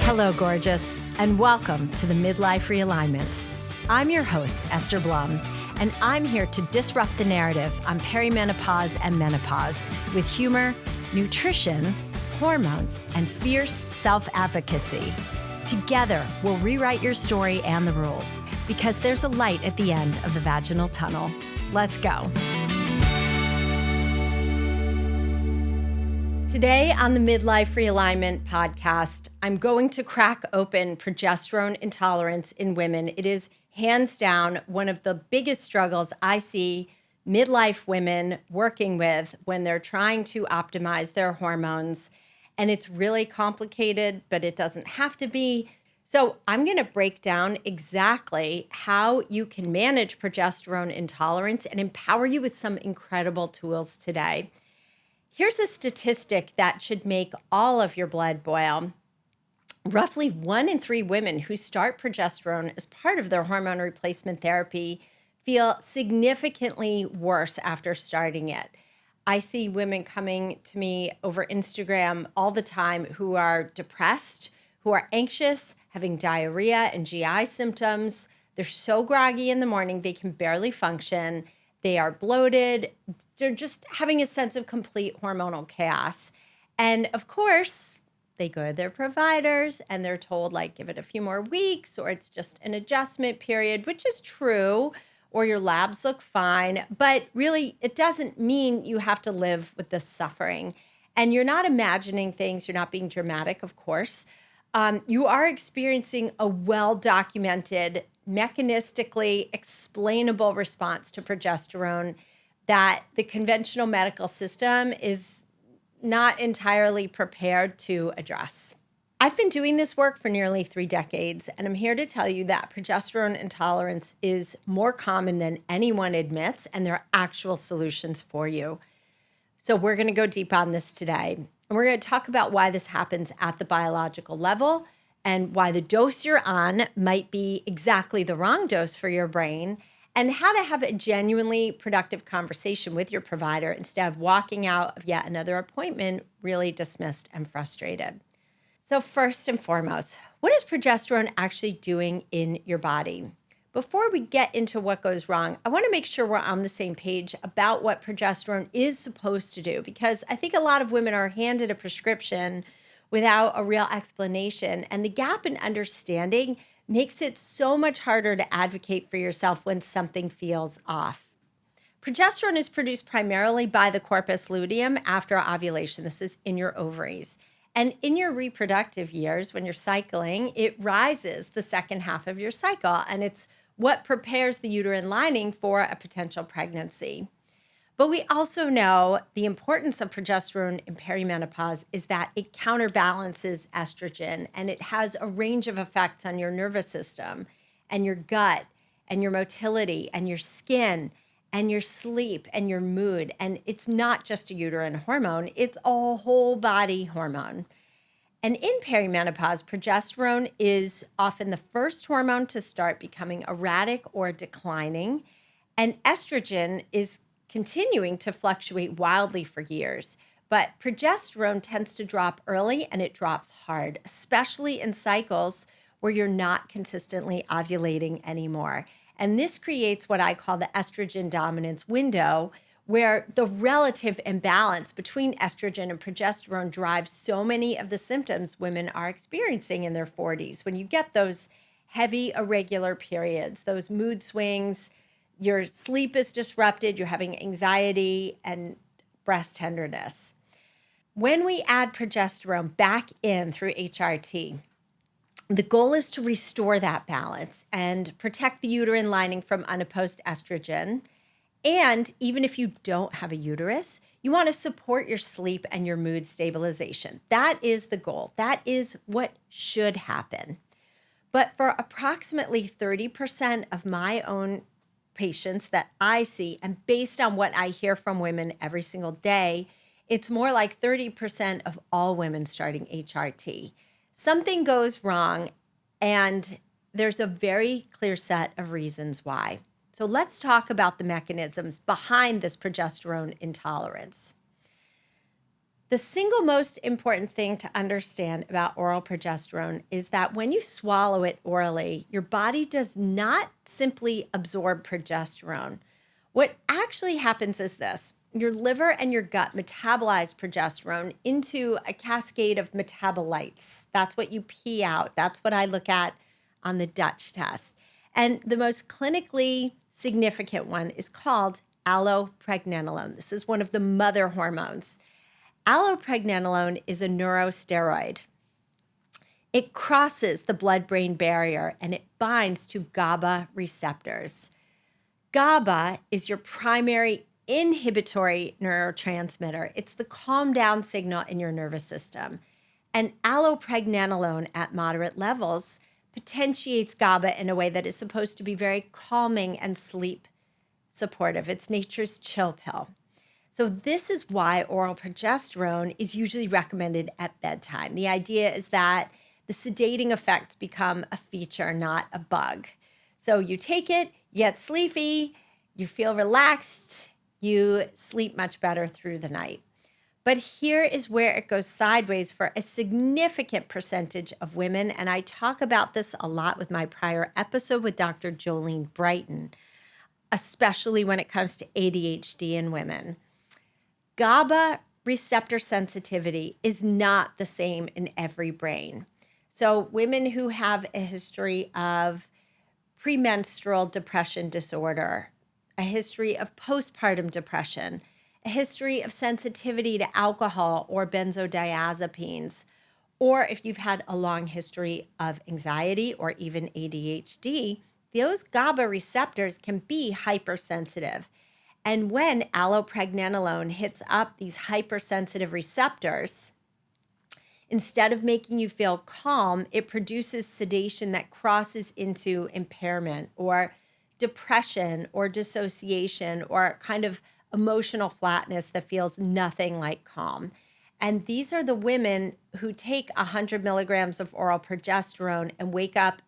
Hello, gorgeous, and welcome to the Midlife Realignment. I'm your host, Esther Blum, and I'm here to disrupt the narrative on perimenopause and menopause with humor, nutrition, hormones, and fierce self-advocacy. Together, we'll rewrite your story and the rules because there's a light at the end of the vaginal tunnel. Let's go. Today on the Midlife Realignment podcast, I'm going to crack open progesterone intolerance in women. It is hands down one of the biggest struggles I see midlife women working with when they're trying to optimize their hormones. And it's really complicated, but it doesn't have to be. So I'm going to break down exactly how you can manage progesterone intolerance and empower you with some incredible tools today. Here's a statistic that should make all of your blood boil. Roughly 1 in 3 women who start progesterone as part of their hormone replacement therapy feel significantly worse after starting it. I see women coming to me over Instagram all the time who are depressed, who are anxious, having diarrhea and GI symptoms. They're so groggy in the morning, they can barely function. They are bloated. They're just having a sense of complete hormonal chaos. And of course, they go to their providers and they're told, like, give it a few more weeks, or it's just an adjustment period, which is true, or your labs look fine. But really, it doesn't mean you have to live with this suffering. And you're not imagining things. You're not being dramatic, of course. You are experiencing a well-documented, mechanistically explainable response to progesterone that the conventional medical system is not entirely prepared to address. I've been doing this work for nearly 3 decades, and I'm here to tell you that progesterone intolerance is more common than anyone admits, and there are actual solutions for you. So we're going to go deep on this today, and we're going to talk about why this happens at the biological level and why the dose you're on might be exactly the wrong dose for your brain, and how to have a genuinely productive conversation with your provider instead of walking out of yet another appointment really dismissed and frustrated. So first and foremost, what is progesterone actually doing in your body? Before we get into what goes wrong, I want to make sure we're on the same page about what progesterone is supposed to do, because I think a lot of women are handed a prescription without a real explanation, and the gap in understanding makes it so much harder to advocate for yourself when something feels off. Progesterone is produced primarily by the corpus luteum after ovulation. This is in your ovaries. And in your reproductive years, when you're cycling, it rises the second half of your cycle, and it's what prepares the uterine lining for a potential pregnancy. But we also know the importance of progesterone in perimenopause is that it counterbalances estrogen, and it has a range of effects on your nervous system and your gut and your motility and your skin and your sleep and your mood. And it's not just a uterine hormone, it's a whole body hormone. And in perimenopause, progesterone is often the first hormone to start becoming erratic or declining, and estrogen is continuing to fluctuate wildly for years. But progesterone tends to drop early, and it drops hard, especially in cycles where you're not consistently ovulating anymore. And this creates what I call the estrogen dominance window, where the relative imbalance between estrogen and progesterone drives so many of the symptoms women are experiencing in their 40s. When you get those heavy, irregular periods, those mood swings, your sleep is disrupted, you're having anxiety and breast tenderness. When we add progesterone back in through HRT, the goal is to restore that balance and protect the uterine lining from unopposed estrogen. And even if you don't have a uterus, you want to support your sleep and your mood stabilization. That is the goal. That is what should happen. But for approximately 30% of my own patients that I see, and based on what I hear from women every single day, it's more like 30% of all women starting HRT. Something goes wrong, and there's a very clear set of reasons why. So let's talk about the mechanisms behind this progesterone intolerance. The single most important thing to understand about oral progesterone is that when you swallow it orally, your body does not simply absorb progesterone. What actually happens is this: your liver and your gut metabolize progesterone into a cascade of metabolites. That's what you pee out. That's what I look at on the Dutch test. And the most clinically significant one is called allopregnanolone. This is one of the mother hormones. Allopregnanolone is a neurosteroid. It crosses the blood-brain barrier and it binds to GABA receptors. GABA is your primary inhibitory neurotransmitter. It's the calm down signal in your nervous system. And allopregnanolone at moderate levels potentiates GABA in a way that is supposed to be very calming and sleep supportive. It's nature's chill pill. So this is why oral progesterone is usually recommended at bedtime. The idea is that the sedating effects become a feature, not a bug. So you take it, you get sleepy, you feel relaxed, you sleep much better through the night. But here is where it goes sideways for a significant percentage of women, and I talk about this a lot with my prior episode with Dr. Jolene Brighton, especially when it comes to ADHD in women. GABA receptor sensitivity is not the same in every brain. So women who have a history of premenstrual depression disorder, a history of postpartum depression, a history of sensitivity to alcohol or benzodiazepines, or if you've had a long history of anxiety or even ADHD, those GABA receptors can be hypersensitive. And when allopregnanolone hits up these hypersensitive receptors, instead of making you feel calm, it produces sedation that crosses into impairment or depression or dissociation or kind of emotional flatness that feels nothing like calm. And these are the women who take 100 milligrams of oral progesterone and wake up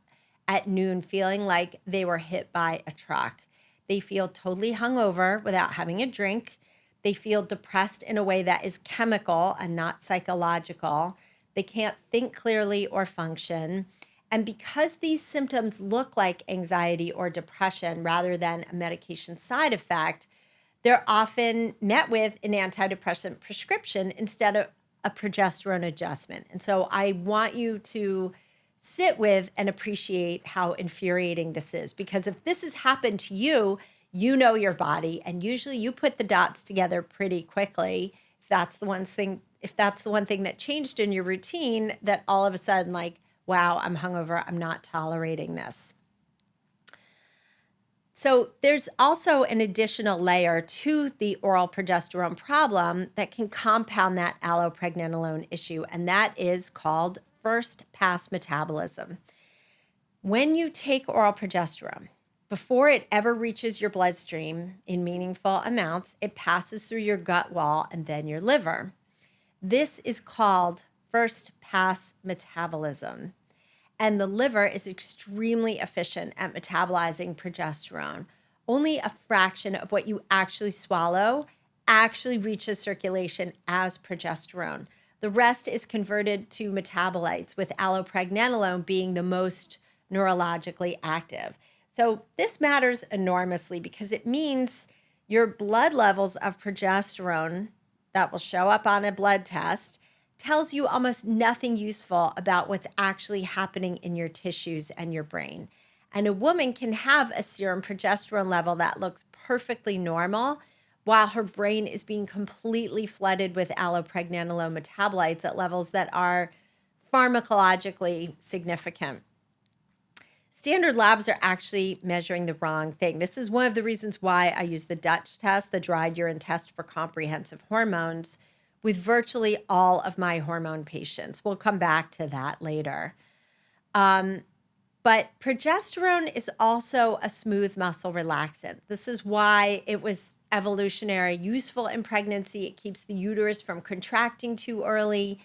at noon feeling like they were hit by a truck. They feel totally hungover without having a drink. They feel depressed in a way that is chemical and not psychological. They can't think clearly or function. And because these symptoms look like anxiety or depression rather than a medication side effect, they're often met with an antidepressant prescription instead of a progesterone adjustment. And so I want you to sit with and appreciate how infuriating this is, because if this has happened to you, you know your body, and usually you put the dots together pretty quickly. If that's the one thing that changed in your routine, that all of a sudden, like, wow, I'm hungover, I'm not tolerating this. So there's also an additional layer to the oral progesterone problem that can compound that allopregnanolone issue, and that is called first pass metabolism. When you take oral progesterone, before it ever reaches your bloodstream in meaningful amounts, it passes through your gut wall and then your liver. This is called first pass metabolism. And the liver is extremely efficient at metabolizing progesterone. Only a fraction of what you actually swallow actually reaches circulation as progesterone. The rest is converted to metabolites, with allopregnanolone being the most neurologically active. So this matters enormously because it means your blood levels of progesterone that will show up on a blood test tells you almost nothing useful about what's actually happening in your tissues and your brain. And a woman can have a serum progesterone level that looks perfectly normal while her brain is being completely flooded with allopregnanolone metabolites at levels that are pharmacologically significant. Standard labs are actually measuring the wrong thing. This is one of the reasons why I use the Dutch test, the dried urine test for comprehensive hormones, with virtually all of my hormone patients. We'll come back to that later. But progesterone is also a smooth muscle relaxant. This is why it was evolutionary useful in pregnancy. It keeps the uterus from contracting too early.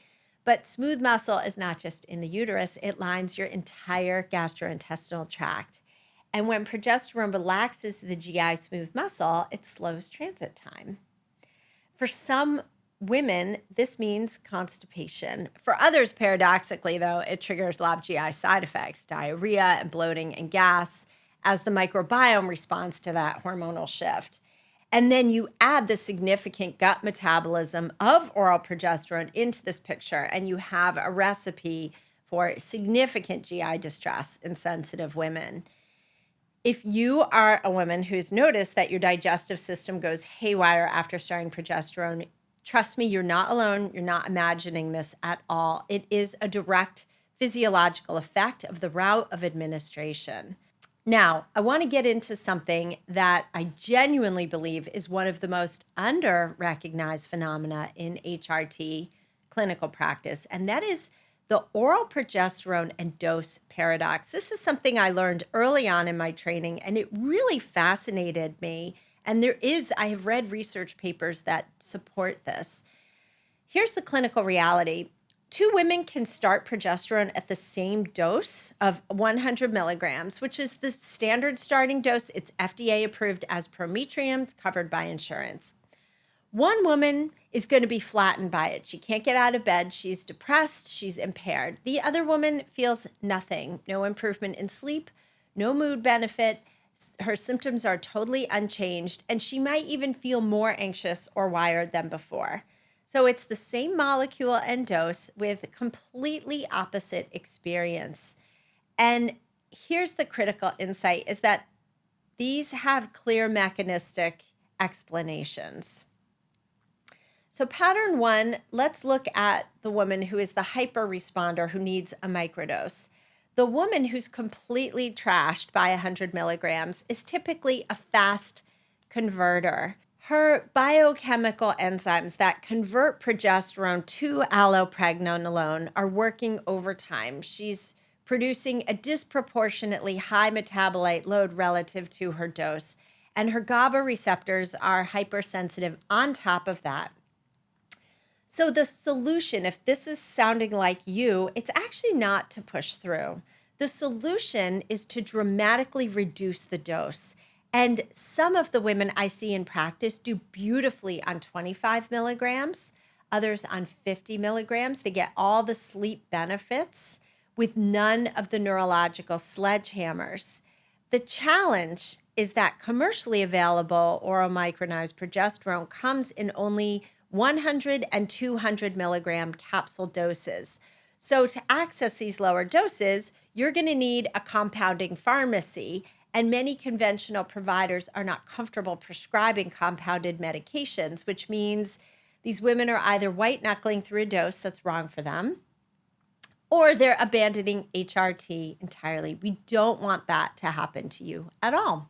But smooth muscle is not just in the uterus, it lines your entire gastrointestinal tract. And when progesterone relaxes the GI smooth muscle, it slows transit time. For some women, this means constipation. For others, paradoxically, though, it triggers a lot of GI side effects, diarrhea and bloating and gas, as the microbiome responds to that hormonal shift. And then you add the significant gut metabolism of oral progesterone into this picture, and you have a recipe for significant GI distress in sensitive women. If you are a woman who's noticed that your digestive system goes haywire after starting progesterone, trust me, you're not alone. You're not imagining this at all. It is a direct physiological effect of the route of administration. Now, I want to get into something that I genuinely believe is one of the most under-recognized phenomena in HRT clinical practice, and that is the oral progesterone and dose paradox. This is something I learned early on in my training, and it really fascinated me. And I have read research papers that support this. Here's the clinical reality. 2 women can start progesterone at the same dose of 100 milligrams, which is the standard starting dose. It's FDA approved as Prometrium. It's covered by insurance. One woman is going to be flattened by it. She can't get out of bed. She's depressed. She's impaired. The other woman feels nothing, no improvement in sleep, no mood benefit. Her symptoms are totally unchanged, and she might even feel more anxious or wired than before. So it's the same molecule and dose with completely opposite experience. And here's the critical insight is that these have clear mechanistic explanations. So pattern 1, let's look at the woman who is the hyper responder who needs a microdose. The woman who's completely trashed by 100 milligrams is typically a fast converter. Her biochemical enzymes that convert progesterone to allopregnanolone are working overtime. She's producing a disproportionately high metabolite load relative to her dose, and her GABA receptors are hypersensitive on top of that. So the solution, if this is sounding like you, it's actually not to push through. The solution is to dramatically reduce the dose. And some of the women I see in practice do beautifully on 25 milligrams, others on 50 milligrams. They get all the sleep benefits with none of the neurological sledgehammers. The challenge is that commercially available oral micronized progesterone comes in only 100 and 200 milligram capsule doses. So to access these lower doses, you're going to need a compounding pharmacy, and many conventional providers are not comfortable prescribing compounded medications, which means these women are either white-knuckling through a dose that's wrong for them, or they're abandoning HRT entirely. We don't want that to happen to you at all.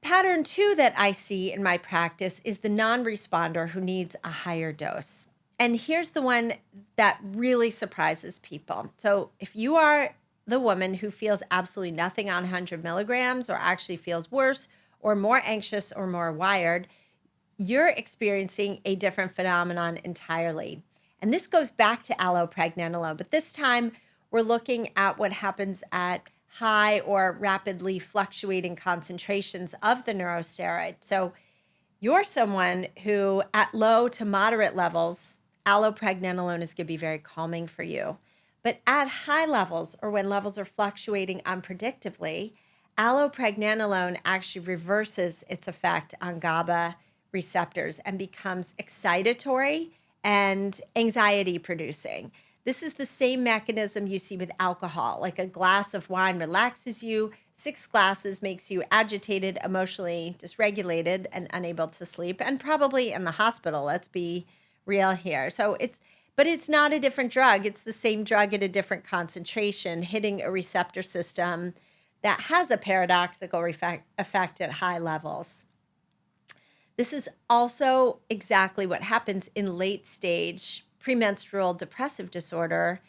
Pattern 2 that I see in my practice is the non-responder who needs a higher dose. And here's the one that really surprises people. So if you are the woman who feels absolutely nothing on 100 milligrams or actually feels worse or more anxious or more wired, you're experiencing a different phenomenon entirely. And this goes back to allopregnanolone, but this time we're looking at what happens at high or rapidly fluctuating concentrations of the neurosteroid. So you're someone who at low to moderate levels, allopregnanolone is going to be very calming for you. But at high levels, or when levels are fluctuating unpredictably, allopregnanolone actually reverses its effect on GABA receptors and becomes excitatory and anxiety producing. This is the same mechanism you see with alcohol. Like a glass of wine relaxes you, 6 glasses makes you agitated, emotionally dysregulated, and unable to sleep, and probably in the hospital. Let's be real here. But it's not a different drug. It's the same drug at a different concentration, hitting a receptor system that has a paradoxical effect at high levels. This is also exactly what happens in late stage premenstrual depressive disorder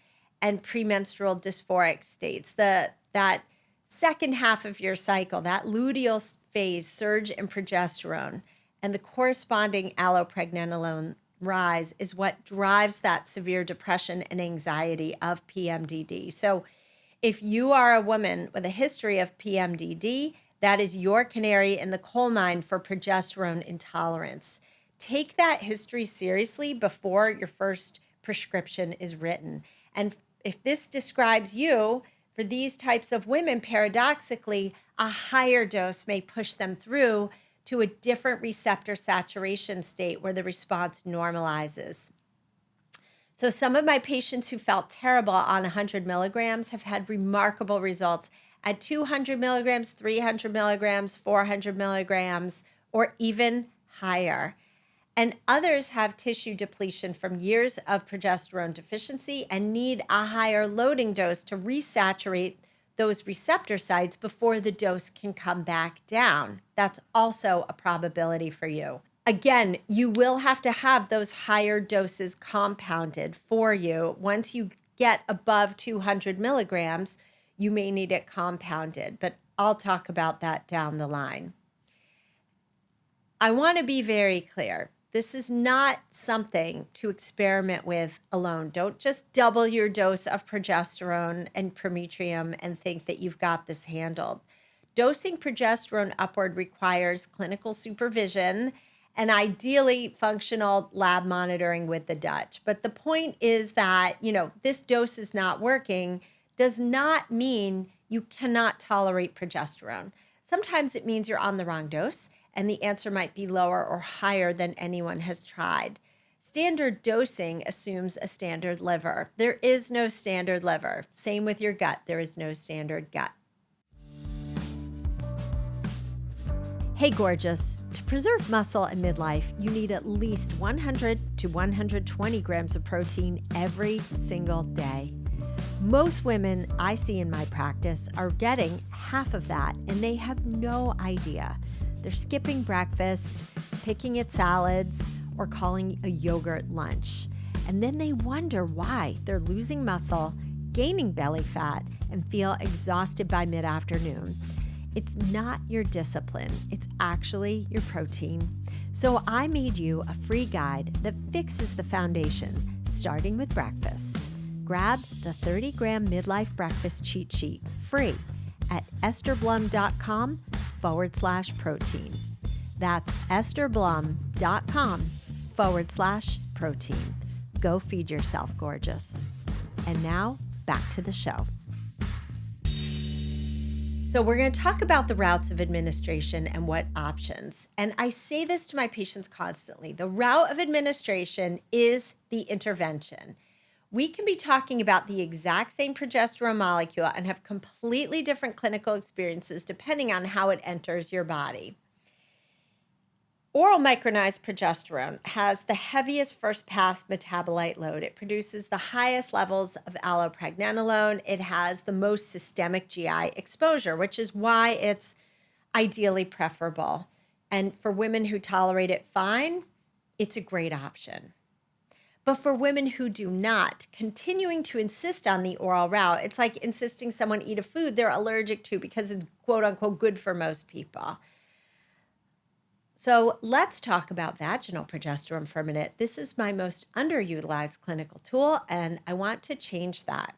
and premenstrual dysphoric states. That second half of your cycle, that luteal phase surge in progesterone and the corresponding allopregnanolone rise is what drives that severe depression and anxiety of PMDD. So if you are a woman with a history of PMDD, that is your canary in the coal mine for progesterone intolerance. take that history seriously before your first prescription is written. And if this describes you, for these types of women, paradoxically, a higher dose may push them through to a different receptor saturation state where the response normalizes. So some of my patients who felt terrible on 100 milligrams have had remarkable results at 200 milligrams, 300 milligrams, 400 milligrams, or even higher. And others have tissue depletion from years of progesterone deficiency and need a higher loading dose to resaturate those receptor sites before the dose can come back down. That's also a probability for you. Again, you will have to have those higher doses compounded for you. Once you get above 200 milligrams, you may need it compounded, but I'll talk about that down the line. I want to be very clear. This is not something to experiment with alone. Don't just double your dose of progesterone and prometrium and think that you've got this handled. Dosing progesterone upward requires clinical supervision and ideally functional lab monitoring with the Dutch. But the point is that, this dose is not working does not mean you cannot tolerate progesterone. Sometimes it means you're on the wrong dose and the answer might be lower or higher than anyone has tried. Standard dosing assumes a standard liver. There is no standard liver. Same with your gut. There is no standard gut. Hey, gorgeous. To preserve muscle in midlife, you need at least 100 to 120 grams of protein every single day. Most women I see in my practice are getting half of that, and they have no idea. They're skipping breakfast, picking at salads, or calling a yogurt lunch. And then they wonder why they're losing muscle, gaining belly fat, and feel exhausted by mid-afternoon. It's not your discipline, it's actually your protein. So I made you a free guide that fixes the foundation, starting with breakfast. Grab the 30-gram midlife breakfast cheat sheet free at estherblum.com/protein. That's estherblum.com/protein. Go feed yourself, gorgeous. And now back to the show. So we're going to talk about the routes of administration and what options. And I say this to my patients constantly. The route of administration is the intervention. We can be talking about the exact same progesterone molecule and have completely different clinical experiences depending on how it enters your body. Oral micronized progesterone has the heaviest first pass metabolite load. It produces the highest levels of allopregnanolone. It has the most systemic GI exposure, which is why it's ideally preferable. And for women who tolerate it fine, it's a great option. But for women who do not, continuing to insist on the oral route, it's like insisting someone eat a food they're allergic to because it's quote unquote good for most people. So let's talk about vaginal progesterone for a minute. This is my most underutilized clinical tool, and I want to change that.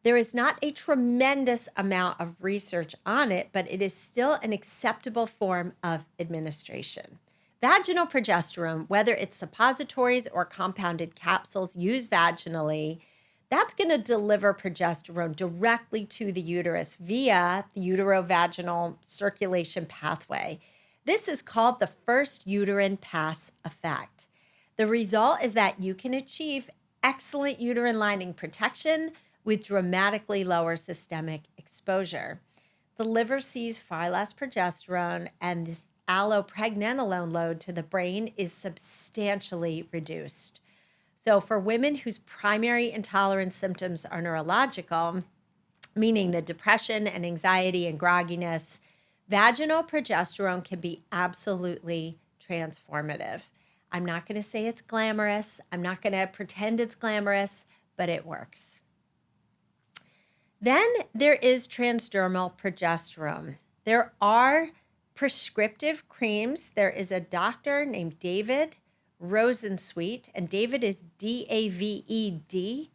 There is not a tremendous amount of research on it, but it is still an acceptable form of administration. Vaginal progesterone, whether it's suppositories or compounded capsules used vaginally, that's going to deliver progesterone directly to the uterus via the uterovaginal circulation pathway. This is called the first uterine pass effect. The result is that you can achieve excellent uterine lining protection with dramatically lower systemic exposure. The liver sees far less progesterone, and this allopregnanolone load to the brain is substantially reduced. So for women whose primary intolerance symptoms are neurological, meaning the depression and anxiety and grogginess, vaginal progesterone can be absolutely transformative. I'm not going to say it's glamorous. I'm not going to pretend it's glamorous, but it works. Then there is transdermal progesterone. There are prescriptive creams. There is a doctor named David Rosensweet, and David is D-A-V-E-D,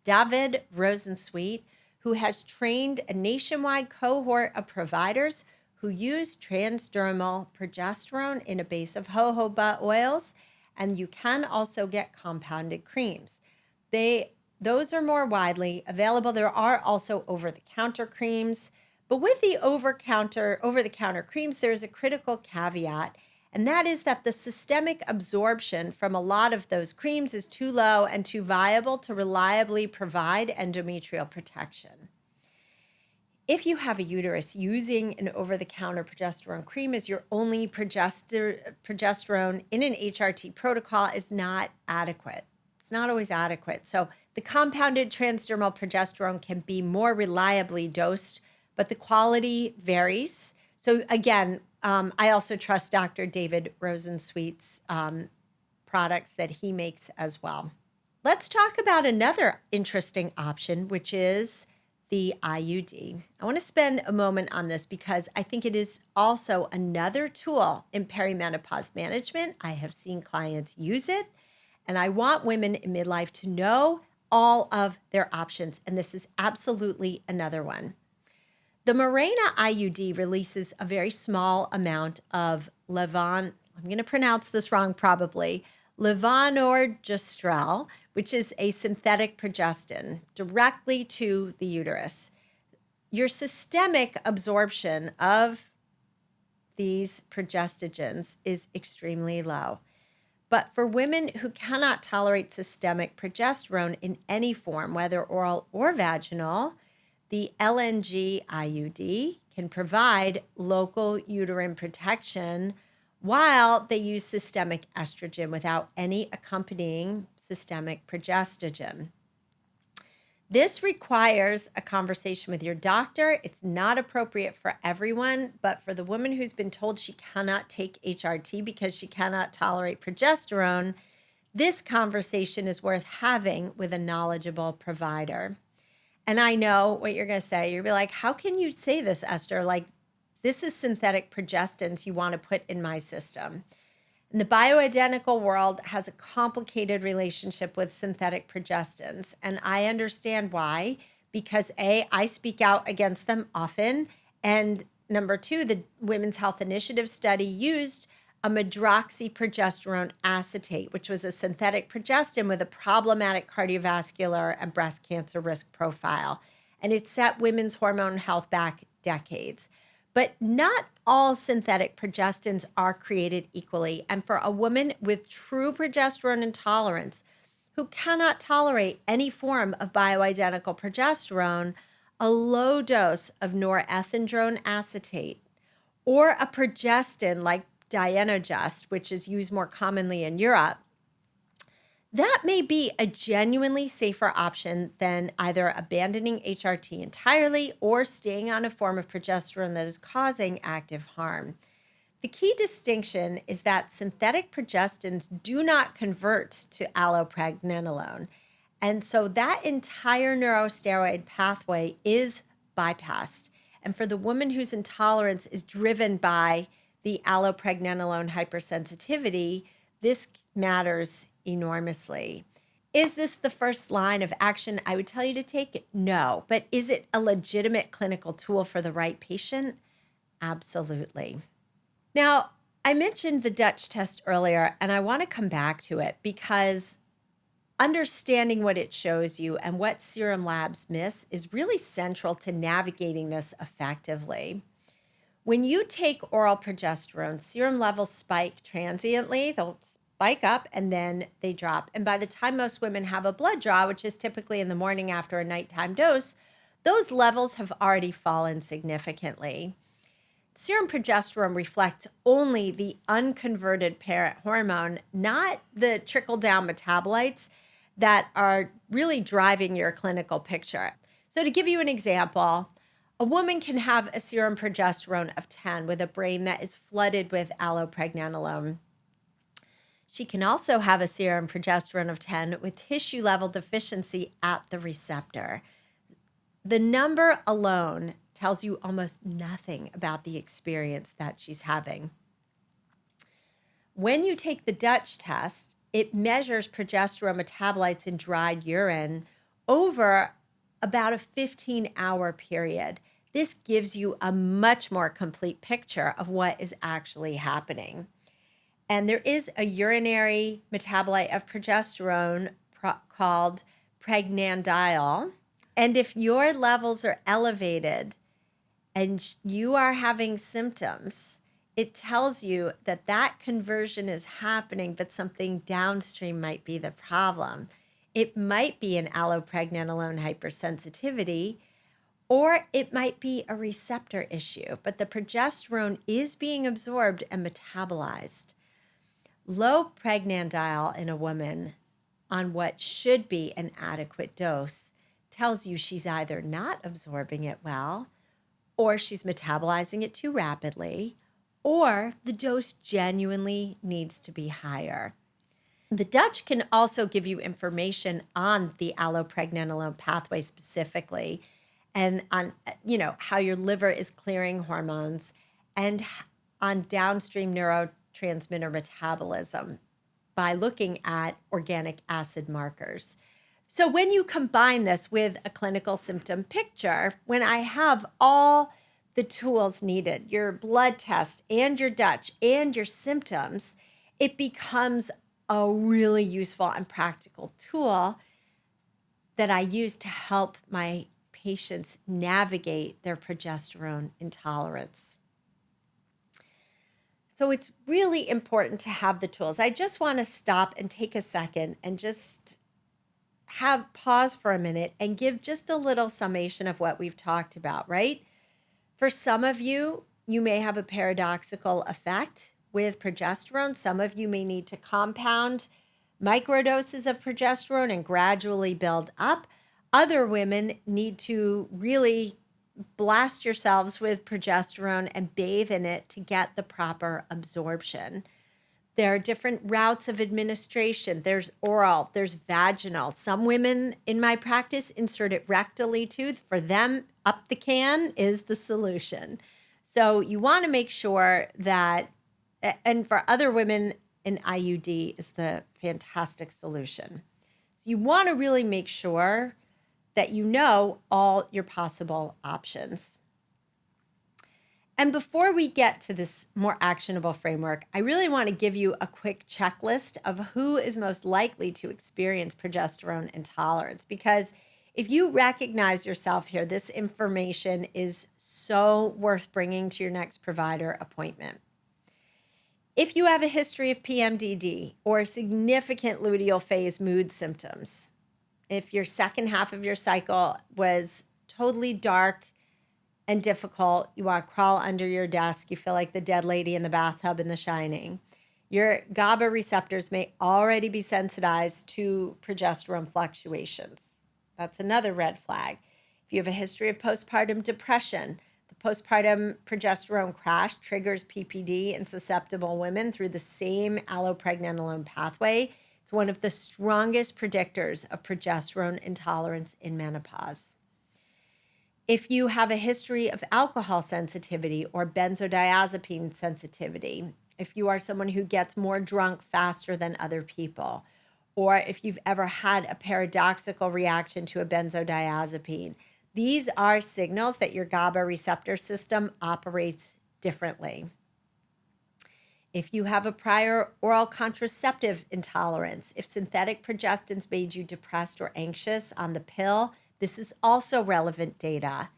David Rosensweet, who has trained a nationwide cohort of providers who use transdermal progesterone in a base of jojoba oils, and you can also get compounded creams. Those are more widely available. There are also over-the-counter creams, but with the over-the-counter creams, there's a critical caveat, and that is that the systemic absorption from a lot of those creams is too low and too viable to reliably provide endometrial protection. If you have a uterus, using an over-the-counter progesterone cream as your only progesterone in an HRT protocol is not adequate. It's not always adequate. So the compounded transdermal progesterone can be more reliably dosed, but the quality varies. So again, I also trust Dr. David Rosensweet's products that he makes as well. Let's talk about another interesting option, which is the IUD. I want to spend a moment on this because I think it is also another tool in perimenopause management. I have seen clients use it, and I want women in midlife to know all of their options, and this is absolutely another one. The Mirena IUD releases a very small amount of I'm going to pronounce this wrong probably, levonorgestrel, which is a synthetic progestin, directly to the uterus. Your systemic absorption of these progestogens is extremely low. But for women who cannot tolerate systemic progesterone in any form, whether oral or vaginal, the LNG IUD can provide local uterine protection while they use systemic estrogen without any accompanying systemic progestogen. This requires a conversation with your doctor. It's not appropriate for everyone, but for the woman who's been told she cannot take HRT because she cannot tolerate progesterone, this conversation is worth having with a knowledgeable provider. And I know what you're going to say. You'll be like, how can you say this, Esther? Like, this is synthetic progestins you want to put in my system. And the bioidentical world has a complicated relationship with synthetic progestins. And I understand why, because A, I speak out against them often. And number two, the Women's Health Initiative study used a medroxyprogesterone acetate, which was a synthetic progestin with a problematic cardiovascular and breast cancer risk profile. And it set women's hormone health back decades. But not all synthetic progestins are created equally. And for a woman with true progesterone intolerance who cannot tolerate any form of bioidentical progesterone, a low dose of norethindrone acetate or a progestin like Dienogest, which is used more commonly in Europe, that may be a genuinely safer option than either abandoning HRT entirely or staying on a form of progesterone that is causing active harm. The key distinction is that synthetic progestins do not convert to allopregnanolone. And so that entire neurosteroid pathway is bypassed. And for the woman whose intolerance is driven by the allopregnanolone hypersensitivity, this matters enormously. Is this the first line of action I would tell you to take? No. But is it a legitimate clinical tool for the right patient? Absolutely. Now, I mentioned the Dutch test earlier, and I want to come back to it because understanding what it shows you and what serum labs miss is really central to navigating this effectively. When you take oral progesterone, serum levels spike transiently. They'll spike up and then they drop. And by the time most women have a blood draw, which is typically in the morning after a nighttime dose, those levels have already fallen significantly. Serum progesterone reflects only the unconverted parent hormone, not the trickle-down metabolites that are really driving your clinical picture. So to give you an example, a woman can have a serum progesterone of 10 with a brain that is flooded with allopregnanolone. She can also have a serum progesterone of 10 with tissue level deficiency at the receptor. The number alone tells you almost nothing about the experience that she's having. When you take the Dutch test, it measures progesterone metabolites in dried urine over about a 15-hour period. This gives you a much more complete picture of what is actually happening. And there is a urinary metabolite of progesterone called pregnanediol. And if your levels are elevated and you are having symptoms, it tells you that that conversion is happening, but something downstream might be the problem. It might be an allopregnanolone hypersensitivity, or it might be a receptor issue, but the progesterone is being absorbed and metabolized. Low pregnanediol in a woman on what should be an adequate dose tells you she's either not absorbing it well, or she's metabolizing it too rapidly, or the dose genuinely needs to be higher. The Dutch can also give you information on the allopregnanolone pathway specifically, and on how your liver is clearing hormones, and on downstream neurotransmitter metabolism by looking at organic acid markers. So when you combine this with a clinical symptom picture, when I have all the tools needed, your blood test and your Dutch and your symptoms, it becomes a really useful and practical tool that I use to help my patients navigate their progesterone intolerance. So it's really important to have the tools. I just want to stop and take a second and just pause for a minute and give just a little summation of what we've talked about, right? For some of you, you may have a paradoxical effect with progesterone. Some of you may need to compound microdoses of progesterone and gradually build up. Other women need to really blast yourselves with progesterone and bathe in it to get the proper absorption. There are different routes of administration. There's oral, there's vaginal. Some women in my practice insert it rectally too. For them, up the can is the solution. So you want to make sure that, and for other women, an IUD is the fantastic solution. So you want to really make sure that you know all your possible options. And before we get to this more actionable framework, I really want to give you a quick checklist of who is most likely to experience progesterone intolerance. Because if you recognize yourself here, this information is so worth bringing to your next provider appointment. If you have a history of PMDD or significant luteal phase mood symptoms, if your second half of your cycle was totally dark and difficult, you want to crawl under your desk, you feel like the dead lady in the bathtub in The Shining, your GABA receptors may already be sensitized to progesterone fluctuations. That's another red flag. If you have a history of postpartum depression, the postpartum progesterone crash triggers PPD in susceptible women through the same allopregnanolone pathway. It's one of the strongest predictors of progesterone intolerance in menopause. If you have a history of alcohol sensitivity or benzodiazepine sensitivity, if you are someone who gets more drunk faster than other people, or if you've ever had a paradoxical reaction to a benzodiazepine, these are signals that your GABA receptor system operates differently. If you have a prior oral contraceptive intolerance, if synthetic progestins made you depressed or anxious on the pill, this is also relevant data.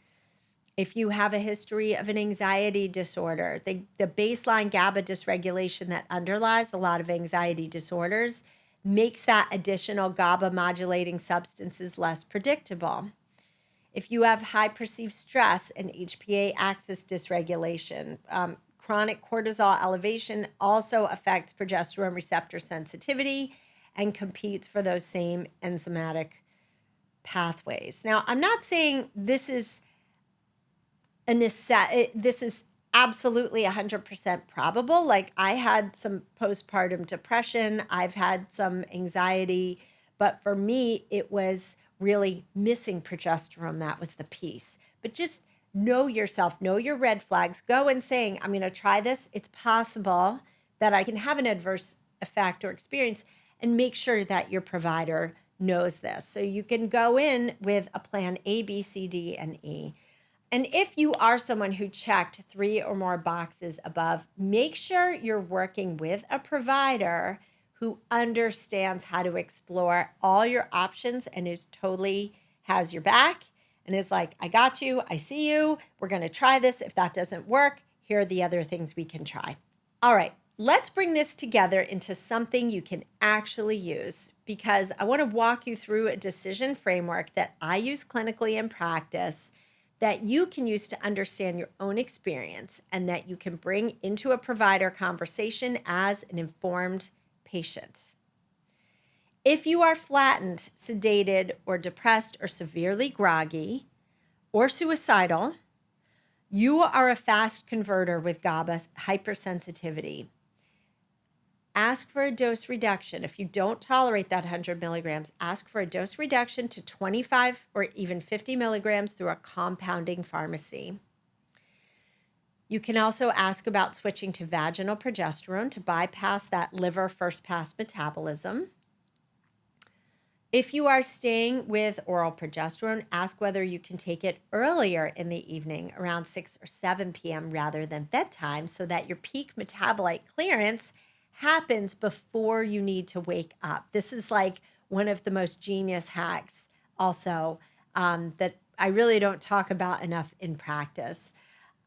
If you have a history of an anxiety disorder, the baseline GABA dysregulation that underlies a lot of anxiety disorders makes that additional GABA modulating substances less predictable. If you have high perceived stress and HPA axis dysregulation, chronic cortisol elevation also affects progesterone receptor sensitivity and competes for those same enzymatic pathways. Now, I'm not saying this is this is absolutely 100% probable. Like, I had some postpartum depression, I've had some anxiety, but for me, it was really missing progesterone. That was the piece. But just know yourself, know your red flags, go and saying, I'm going to try this. It's possible that I can have an adverse effect or experience, and make sure that your provider knows this. So you can go in with a plan A, B, C, D, and E. And if you are someone who checked 3 or more boxes above, make sure you're working with a provider who understands how to explore all your options and is totally has your back and is like, I got you, I see you, we're going to try this. If that doesn't work, here are the other things we can try. All right, let's bring this together into something you can actually use, because I want to walk you through a decision framework that I use clinically in practice that you can use to understand your own experience and that you can bring into a provider conversation as an informed patient. If you are flattened, sedated, or depressed, or severely groggy, or suicidal, you are a fast converter with GABA hypersensitivity. Ask for a dose reduction. If you don't tolerate that 100 milligrams, ask for a dose reduction to 25 or even 50 milligrams through a compounding pharmacy. You can also ask about switching to vaginal progesterone to bypass that liver first pass metabolism. If you are staying with oral progesterone, ask whether you can take it earlier in the evening, around 6 or 7 p.m. rather than bedtime, so that your peak metabolite clearance happens before you need to wake up. This is like one of the most genius hacks also that I really don't talk about enough in practice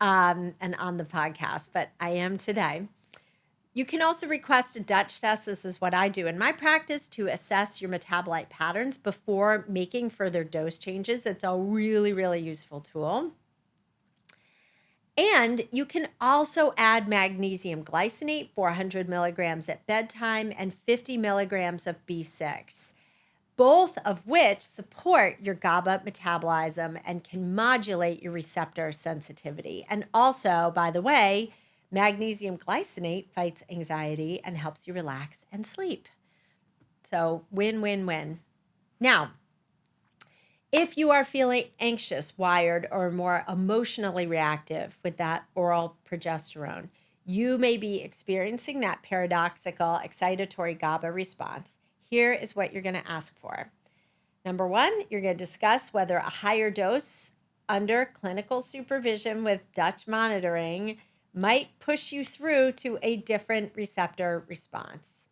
and on the podcast, but I am today. You can also request a Dutch test. This is what I do in my practice to assess your metabolite patterns before making further dose changes. It's a really, really useful tool. And you can also add magnesium glycinate, 400 milligrams at bedtime, and 50 milligrams of B6, both of which support your GABA metabolism and can modulate your receptor sensitivity. And also, by the way, magnesium glycinate fights anxiety and helps you relax and sleep. So win, win, win. Now, if you are feeling anxious, wired, or more emotionally reactive with that oral progesterone, you may be experiencing that paradoxical excitatory GABA response. Here is what you're going to ask for. Number one, you're going to discuss whether a higher dose under clinical supervision with Dutch monitoring might push you through to a different receptor response.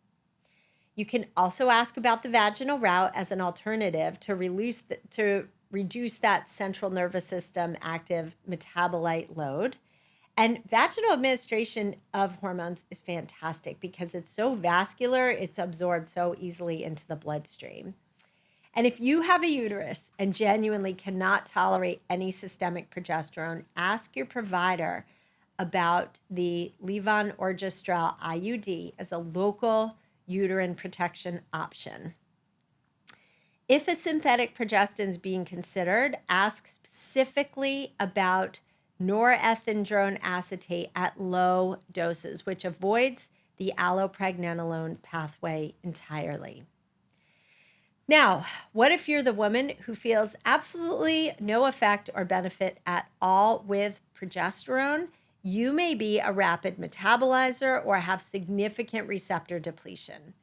You can also ask about the vaginal route as an alternative to reduce that central nervous system active metabolite load. And vaginal administration of hormones is fantastic because it's so vascular, it's absorbed so easily into the bloodstream. And if you have a uterus and genuinely cannot tolerate any systemic progesterone, ask your provider about the levonorgestrel IUD as a local uterine protection option. If a synthetic progestin is being considered, ask specifically about norethindrone acetate at low doses, which avoids the allopregnanolone pathway entirely. Now, what if you're the woman who feels absolutely no effect or benefit at all with progesterone? You may be a rapid metabolizer or have significant receptor depletion.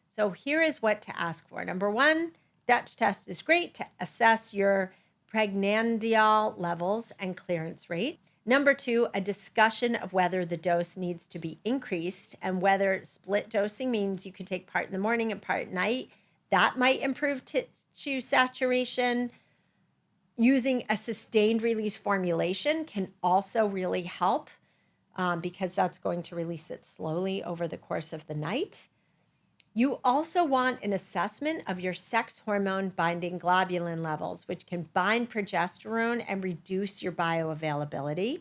So here is what to ask for. Number one, Dutch test is great to assess your pregnenolone levels and clearance rate. Number two, a discussion of whether the dose needs to be increased and whether split dosing means you could take part in the morning and part at night. That might improve tissue saturation. Using a sustained release formulation can also really help because that's going to release it slowly over the course of the night. You also want an assessment of your sex hormone binding globulin levels, which can bind progesterone and reduce your bioavailability.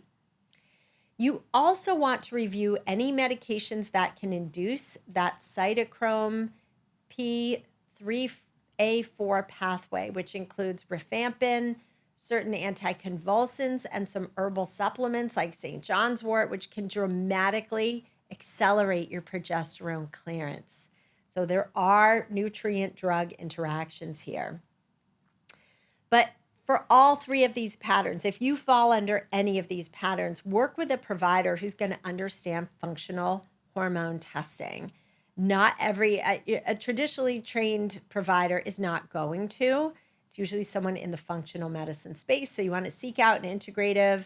You also want to review any medications that can induce that cytochrome P3A4 pathway, which includes rifampin, certain anticonvulsants, and some herbal supplements like St. John's wort, which can dramatically accelerate your progesterone clearance. So there are nutrient drug interactions here. But for all three of these patterns, if you fall under any of these patterns, work with a provider who's going to understand functional hormone testing. Not every, a traditionally trained provider is not going to. It's usually someone in the functional medicine space. So you want to seek out an integrative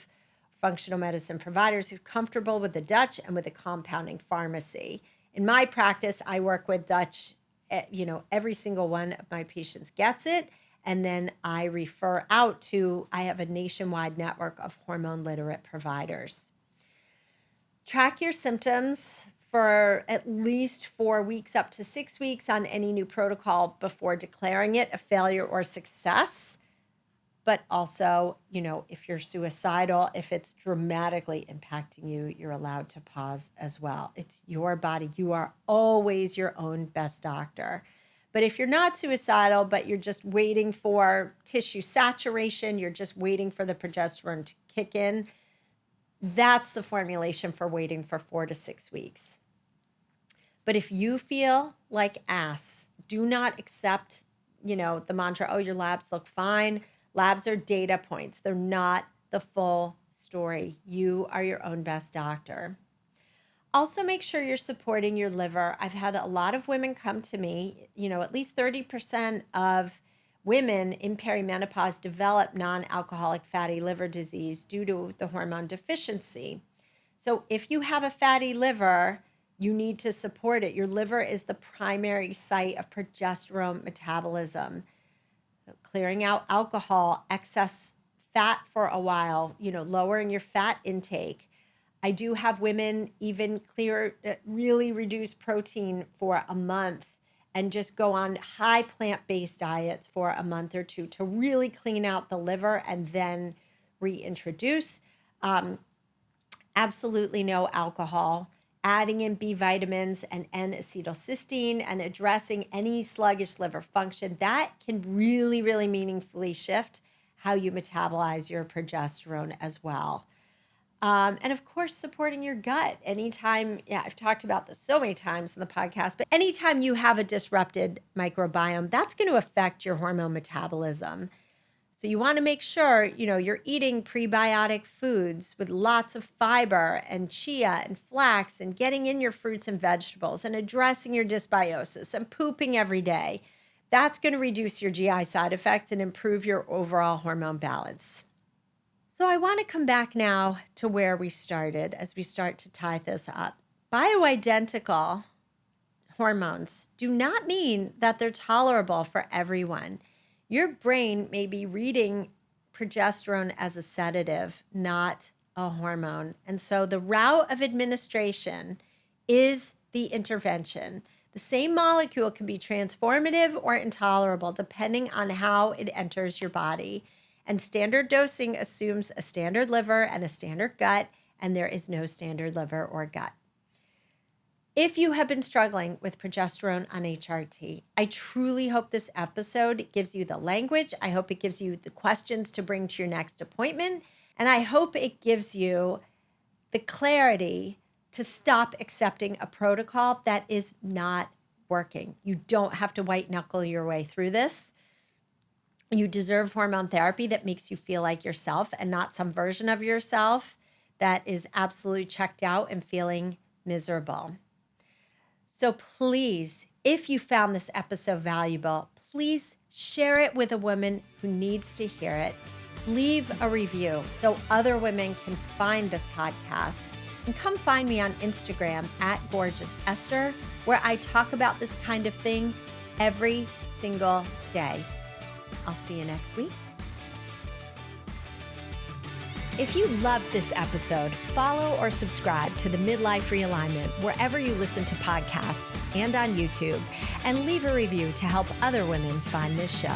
functional medicine providers who are comfortable with the Dutch and with the compounding pharmacy. In my practice, I work with Dutch. Every single one of my patients gets it. And then I refer out to, I have a nationwide network of hormone literate providers. Track your symptoms for at least 4 weeks up to 6 weeks on any new protocol before declaring it a failure or success. But also, if you're suicidal, if it's dramatically impacting you, you're allowed to pause as well. It's your body. You are always your own best doctor. But if you're not suicidal, but you're just waiting for tissue saturation, you're just waiting for the progesterone to kick in, that's the formulation for waiting for 4 to 6 weeks. But if you feel like ass, do not accept, the mantra, oh, your labs look fine. Labs are data points. They're not the full story. You are your own best doctor. Also, make sure you're supporting your liver. I've had a lot of women come to me, at least 30% of women in perimenopause develop non-alcoholic fatty liver disease due to the hormone deficiency. So if you have a fatty liver, you need to support it. Your liver is the primary site of progesterone metabolism. Clearing out alcohol, excess fat for a while, lowering your fat intake. I do have women even really reduce protein for a month and just go on high plant-based diets for a month or two to really clean out the liver and then reintroduce. Absolutely no alcohol. Adding in B vitamins and N-acetylcysteine and addressing any sluggish liver function, that can really, really meaningfully shift how you metabolize your progesterone as well. And of course, supporting your gut. Anytime, I've talked about this so many times in the podcast, but anytime you have a disrupted microbiome, that's going to affect your hormone metabolism. So you want to make sure, you're eating prebiotic foods with lots of fiber and chia and flax and getting in your fruits and vegetables and addressing your dysbiosis and pooping every day. That's going to reduce your GI side effects and improve your overall hormone balance. So I want to come back now to where we started as we start to tie this up. Bioidentical hormones do not mean that they're tolerable for everyone. Your brain may be reading progesterone as a sedative, not a hormone. And so the route of administration is the intervention. The same molecule can be transformative or intolerable depending on how it enters your body. And standard dosing assumes a standard liver and a standard gut, and there is no standard liver or gut. If you have been struggling with progesterone on HRT, I truly hope this episode gives you the language. I hope it gives you the questions to bring to your next appointment. And I hope it gives you the clarity to stop accepting a protocol that is not working. You don't have to white knuckle your way through this. You deserve hormone therapy that makes you feel like yourself and not some version of yourself that is absolutely checked out and feeling miserable. So please, if you found this episode valuable, please share it with a woman who needs to hear it. Leave a review so other women can find this podcast. And come find me on Instagram @GorgeousEsther, where I talk about this kind of thing every single day. I'll see you next week. If you loved this episode, follow or subscribe to the Midlife Realignment wherever you listen to podcasts and on YouTube, and leave a review to help other women find this show.